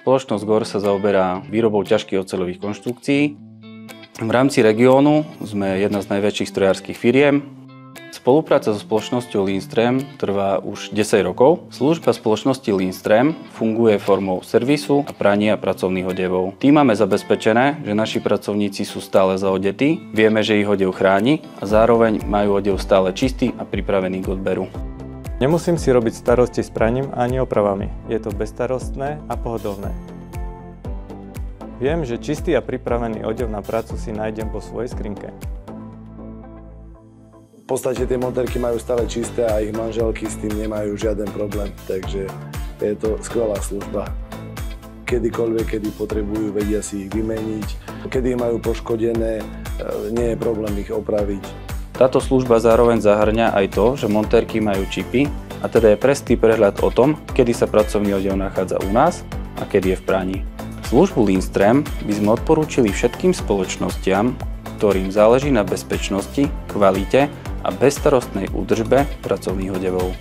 Spoločnosť GOR sa zaoberá výrobou ťažkých oceľových konštrukcií. V rámci regiónu sme jedna z najväčších strojárskych firiem. Spolupráca so spoločnosťou Lindström trvá už 10 rokov. Služba spoločnosti Lindström funguje formou servisu a prania pracovných odevov. Tým máme zabezpečené, že naši pracovníci sú stále zaodetí, vieme, že ich odev chráni a zároveň majú odev stále čistý a pripravený k odberu. Nemusím si robiť starosti s praním ani opravami. Je to bezstarostné a pohodlné. Viem, že čistý a pripravený odev na prácu si nájdem po svojej skrinke. V podstate tie montérky majú stále čisté a ich manželky s tým nemajú žiaden problém, takže je to skvelá služba. Kedykoľvek, kedy potrebujú, vedia si ich vymeniť. Kedy ich majú poškodené, nie je problém ich opraviť. Táto služba zároveň zahŕňa aj to, že montérky majú čipy a teda je presný prehľad o tom, kedy sa pracovný odev nachádza u nás a kedy je v praní. Službu Lindström by sme odporúčili všetkým spoločnostiam, ktorým záleží na bezpečnosti, kvalite a bezstarostnej údržbe pracovných odevov.